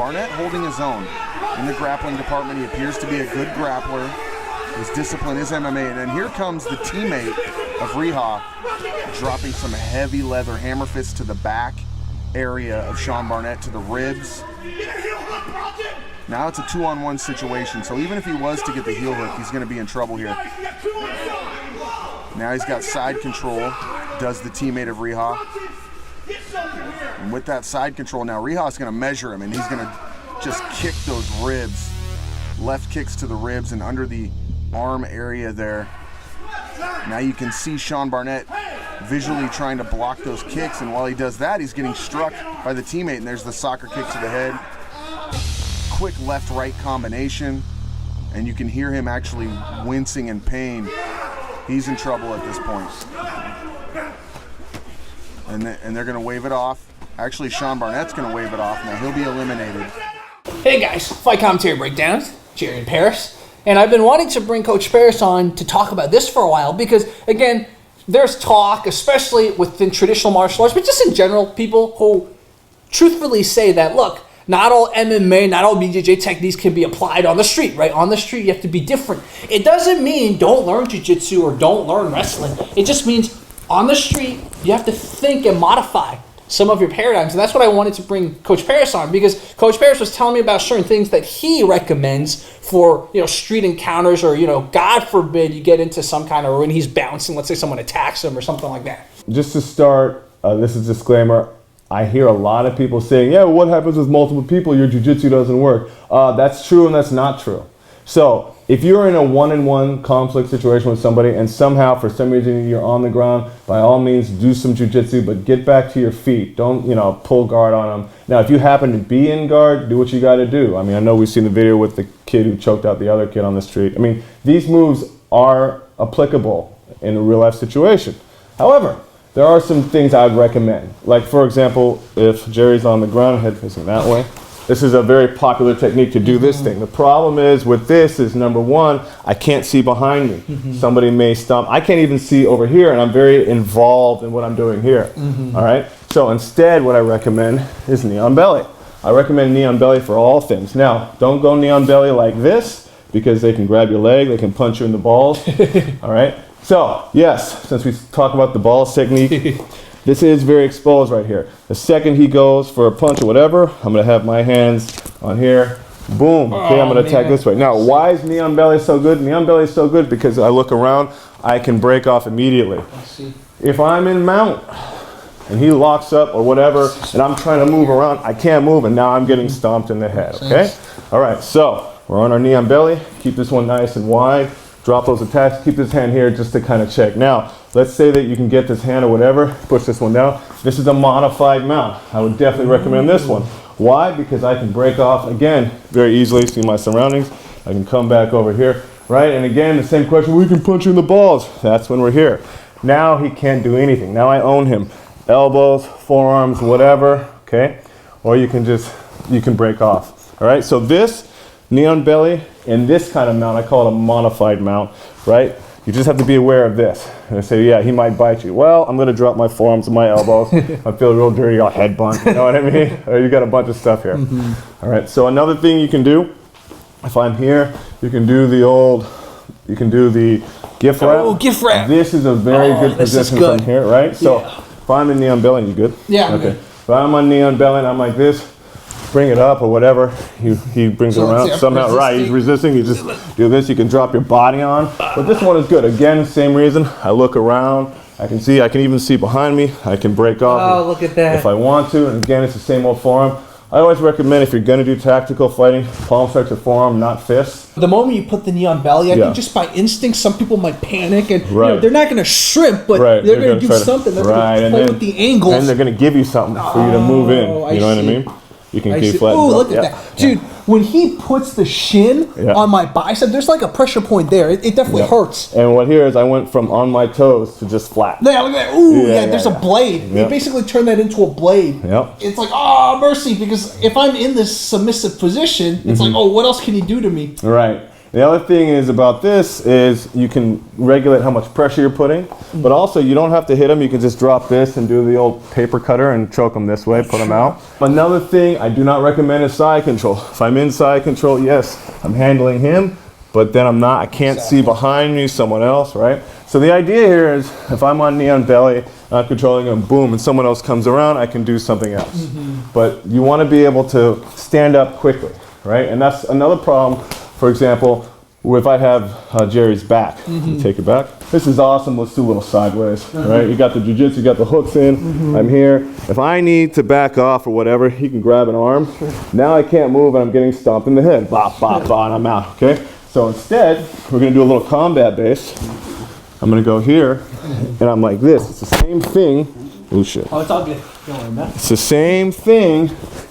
Barnett holding his own in the grappling department. He appears to be a good grappler. His discipline is MMA. And then here comes the teammate of Reha, dropping some heavy leather hammer fists to the back area of Sean Barnett, to the ribs. Now it's a 2-on-1 situation, so even if he was to get the heel hook, he's going to be in trouble here. Now he's got side control, does the teammate of Reha. And with that side control, now Reha's going to measure him, and he's going to just kick those ribs. Left kicks to the ribs and under the arm area there. Now you can see Sean Barnett visually trying to block those kicks, and while he does that, he's getting struck by the teammate, and there's the soccer kick to the head. Quick left-right combination, and you can hear him actually wincing in pain. He's in trouble at this point. And they're going to wave it off. Actually, Sean Barnett's going to wave it off. Now he'll be eliminated. Hey guys, Fight Commentary Breakdowns, Jerry and Paris. And I've been wanting to bring Coach Paris on to talk about this for a while because, again, there's talk, especially within traditional martial arts, but just in general, people who truthfully say that, look, not all MMA, not all BJJ techniques can be applied on the street, right? On the street, you have to be different. It doesn't mean don't learn Jiu Jitsu or don't learn wrestling. It just means on the street, you have to think and modify some of your paradigms. And that's what I wanted to bring Coach Paris on, because Coach Paris was telling me about certain things that he recommends for, street encounters, or, God forbid you get into some kind of, when he's bouncing, let's say someone attacks him or something like that. Just to start, this is a disclaimer. I hear a lot of people saying, yeah, well, what happens with multiple people? Your jiu-jitsu doesn't work. That's true and that's not true. So if you're in a one-on-one conflict situation with somebody and somehow for some reason you're on the ground, by all means do some jiu-jitsu, but get back to your feet. Don't, pull guard on them. Now, if you happen to be in guard, do what you got to do. I mean, I know we've seen the video with the kid who choked out the other kid on the street. I mean, these moves are applicable in a real-life situation. However, there are some things I would recommend. Like, for example, if Jerry's on the ground, head facing that way, this is a very popular technique to do this thing. The problem is with this is, number one, I can't see behind me. Somebody may stomp. I can't even see over here, and I'm very involved in what I'm doing here. All right? So instead, what I recommend is knee on belly. I recommend knee on belly for all things. Now, don't go knee on belly like this, because they can grab your leg, they can punch you in the balls. All right? So, yes, since we talk about the balls technique, this is very exposed right here. The second he goes for a punch or whatever, I'm going to have my hands on here. Boom. Okay, I'm going to attack this way. Now, why is knee on belly so good? Knee on belly is so good because I look around, I can break off immediately. I see. If I'm in mount and he locks up or whatever, and I'm trying to move around, I can't move, and now I'm getting stomped in the head, okay? All right, so we're on our knee on belly. Keep this one nice and wide. Drop those attacks, keep this hand here just to kind of check. Now, let's say that you can get this hand or whatever, push this one down. This is a modified mount. I would definitely recommend this one. Why? Because I can break off, again, very easily, see my surroundings. I can come back over here, right? And again, the same question, we can punch you in the balls. That's when we're here. Now he can't do anything. Now I own him. Elbows, forearms, whatever, okay? Or you can break off, all right? So this, knee on belly, in this kind of mount, I call it a modified mount, right? You just have to be aware of this. And I say, yeah, he might bite you. Well, I'm going to drop my forearms and my elbows. I feel real dirty, I'll headbutt. You know what I mean? You got a bunch of stuff here. All right, so another thing you can do, if I'm here, you can do the gift wrap. Oh, gift wrap. This is a very good position from here, right? So if I'm in knee on belly, you good? Yeah. Okay. If I'm on knee on belly and I'm like this, bring it up or whatever, he brings it around somehow, right, he's resisting, you just do this, you can drop your body on, but this one is good. Again, same reason, I look around, I can even see behind me, I can break off look at that. if I want to, and again, it's the same old forearm. I always recommend, if you're going to do tactical fighting, palm strikes or forearm, not fists. The moment you put the knee on belly, I think just by instinct, some people might panic, and they're not going to shrimp, but they're going to do something. They're going to play with the angles. And they're going to give you something for you to move in, you know what I mean? You can keep flat. Oh, look at that. Dude, when he puts the shin on my bicep, there's like a pressure point there. It definitely hurts. And what here is I went from on my toes to just flat. Yeah, look at that. Ooh, there's a blade. Yep. They basically turn that into a blade. Yep. It's like, oh, mercy, because if I'm in this submissive position, it's like, oh, what else can he do to me? Right. The other thing is about this is you can regulate how much pressure you're putting, but also you don't have to hit them. You can just drop this and do the old paper cutter and choke them this way, put them out. Another thing I do not recommend is side control. If I'm in side control, yes, I'm handling him, but then I can't see behind me someone else, right? So the idea here is if I'm on knee on belly, not controlling him, boom, and someone else comes around, I can do something else. But you want to be able to stand up quickly, right? And that's another problem. For example, if I have Jerry's back, take it back. This is awesome. Let's do a little sideways, right? You got the jiu-jitsu, you got the hooks in. I'm here. If I need to back off or whatever, he can grab an arm. Now I can't move and I'm getting stomped in the head. Bop, bop, bop, and I'm out, okay? So instead, we're going to do a little combat base. I'm going to go here, and I'm like this. It's the same thing. Oh, shit. Oh, it's all good. Don't worry about it. It's the same thing,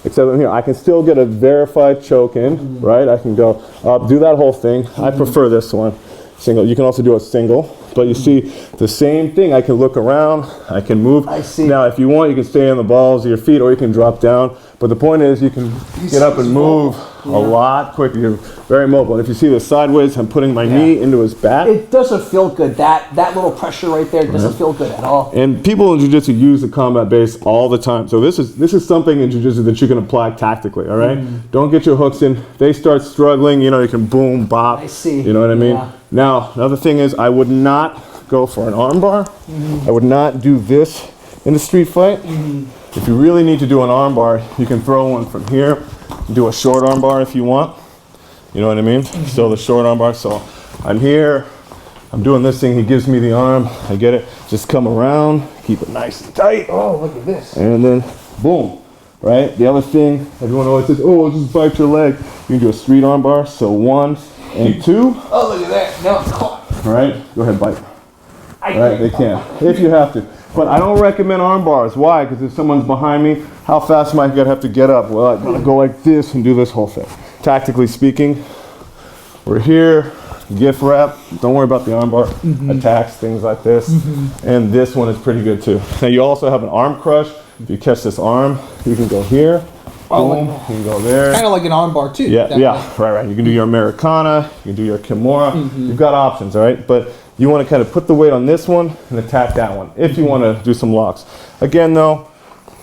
except I'm here. I can still get a verified choke in, right? I can go up, do that whole thing. I prefer this one, single. You can also do a single, but you see the same thing. I can look around, I can move. I see. Now, if you want, you can stay on the balls of your feet, or you can drop down. But the point is, you can get up and move a lot quicker. You're very mobile. And if you see this sideways, I'm putting my knee into his back. It doesn't feel good. That little pressure right there doesn't feel good at all. And people in jiu-jitsu use the combat base all the time. So this is something in jiu-jitsu that you can apply tactically, all right? Don't get your hooks in. They start struggling, you can boom, bop. I see. You know what I mean? Yeah. Now, another thing is I would not go for an arm bar. I would not do this in a street fight. If you really need to do an arm bar, you can throw one from here, do a short arm bar if you want. You know what I mean? So the short arm bar, so I'm here, I'm doing this thing, he gives me the arm, I get it, just come around, keep it nice and tight. Oh, look at this. And then, boom, right? The other thing, everyone always says, oh, just bite your leg. You can do a street arm bar, so 1 and 2. Oh, look at that. Now it's caught. Right? Go ahead, bite. Right, they can, if you have to. But I don't recommend arm bars. Why? Because if someone's behind me, how fast am I going to have to get up? Well, I'm going to go like this and do this whole thing. Tactically speaking, we're here, gift wrap. Don't worry about the arm bar. Attacks, things like this. And this one is pretty good too. Now you also have an arm crush. If you catch this arm, you can go here. Boom, you can go there. Kind of like an arm bar too. Yeah, right. You can do your Americana, you can do your Kimura. You've got options, all right? But you want to kind of put the weight on this one and attack that one if you want to do some locks. Again, though,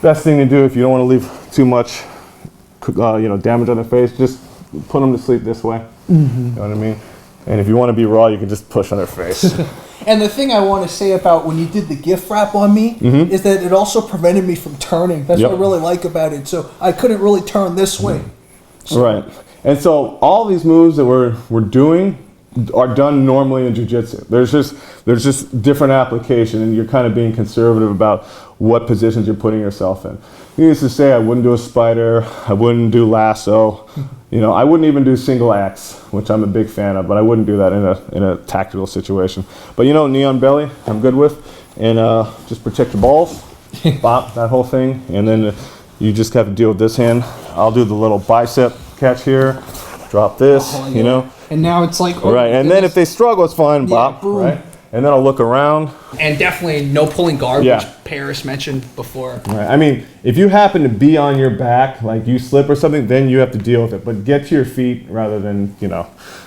best thing to do if you don't want to leave too much, damage on the face, just put them to sleep this way. You know what I mean? And if you want to be raw, you can just push on their face. And the thing I want to say about when you did the gift wrap on me is that it also prevented me from turning. That's what I really like about it. So I couldn't really turn this way. Right. And so all these moves that we're doing are done normally in jiu-jitsu. There's just different application, and you're kind of being conservative about what positions you're putting yourself in. You used to say I wouldn't do a spider, I wouldn't do lasso, I wouldn't even do single X, which I'm a big fan of, but I wouldn't do that in a tactical situation. But knee on belly, I'm good with, and just protect your balls, bop, that whole thing, and then you just have to deal with this hand. I'll do the little bicep catch here, drop this, And now it's like... Oh, right, and then if they struggle, it's fine, bop, boom. right? And then I'll look around. And definitely no pulling guard, which Paris mentioned before. Right. I mean, if you happen to be on your back, like you slip or something, then you have to deal with it. But get to your feet rather than, trying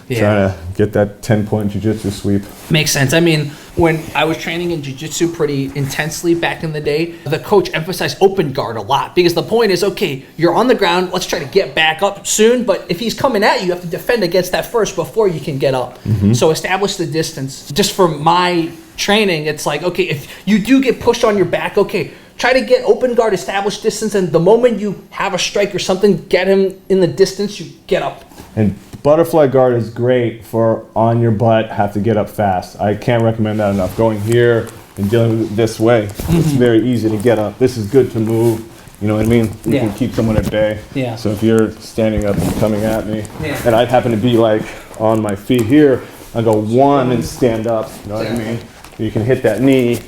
to get that 10-point jiu-jitsu sweep. Makes sense. I mean, when I was training in jiu-jitsu pretty intensely back in the day, the coach emphasized open guard a lot because the point is, okay, you're on the ground, let's try to get back up soon, but if he's coming at you, you have to defend against that first before you can get up. So establish the distance. Just for my training, it's like, okay, if you do get pushed on your back, okay, try to get open guard, establish distance, and the moment you have a strike or something, get him in the distance, you get up. And butterfly guard is great for on your butt, have to get up fast. I can't recommend that enough. Going here and dealing with it this way, it's very easy to get up. This is good to move. You know what I mean? You can keep someone at bay. Yeah. So if you're standing up and coming at me, and I happen to be like on my feet here, I go one and stand up. You know what I mean? You can hit that knee,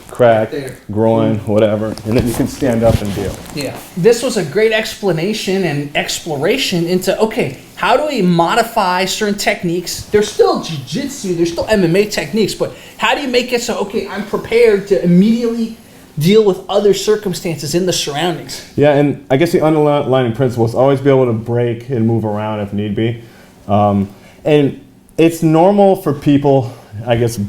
crack, groin, whatever, and then you can stand up and deal. Yeah. This was a great explanation and exploration into, okay, how do we modify certain techniques? There's still jiu-jitsu, there's still MMA techniques, but how do you make it so, okay, I'm prepared to immediately deal with other circumstances in the surroundings? Yeah, and I guess the underlying principle is always be able to break and move around if need be. And it's normal for people, I guess,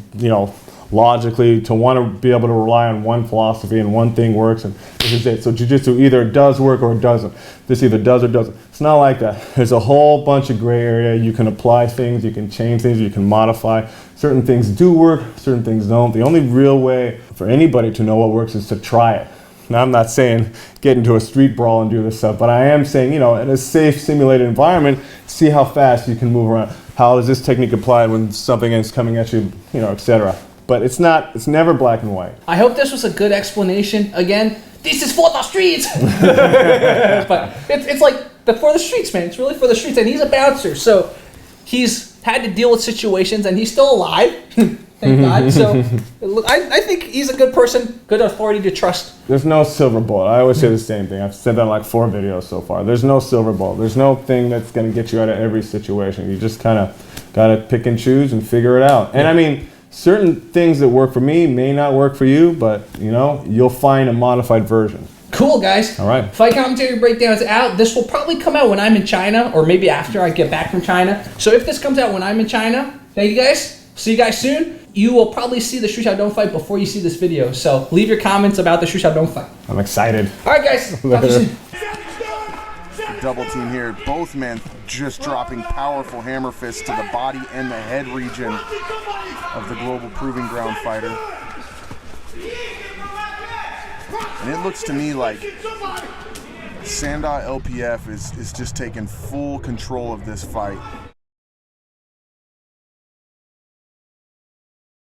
logically, to want to be able to rely on one philosophy and one thing works and this is it. So jiu-jitsu either does work or it doesn't. This either does or doesn't. It's not like that. There's a whole bunch of gray area. You can apply things, you can change things, you can modify. Certain things do work, certain things don't. The only real way for anybody to know what works is to try it. Now, I'm not saying get into a street brawl and do this stuff, but I am saying, in a safe simulated environment, see how fast you can move around. How is this technique applied when something is coming at you, etc. But it's never black and white. I hope this was a good explanation. Again, this is for the streets. But it's like for the streets, man. It's really for the streets. And he's a bouncer, so he's had to deal with situations, and he's still alive. Thank God. So I think he's a good person, good authority to trust. There's no silver bullet. I always say the same thing. I've said that in like 4 videos so far. There's no silver bullet. There's no thing that's going to get you out of every situation. You just kind of got to pick and choose and figure it out. And I mean, certain things that work for me may not work for you, but you'll find a modified version. Cool, guys. All right. Fight Commentary Breakdown is out. This will probably come out when I'm in China, or maybe after I get back from China. So if this comes out when I'm in China, thank you guys. See you guys soon. You will probably see the Shoot Out Don't Fight before you see this video. So leave your comments about the Shoot Out Don't Fight. I'm excited. All right, guys. Talk to you soon. Double team here. Both men just dropping powerful hammer fists to the body and the head region of the Global Proving Ground fighter. And it looks to me like Sanda LPF is just taking full control of this fight.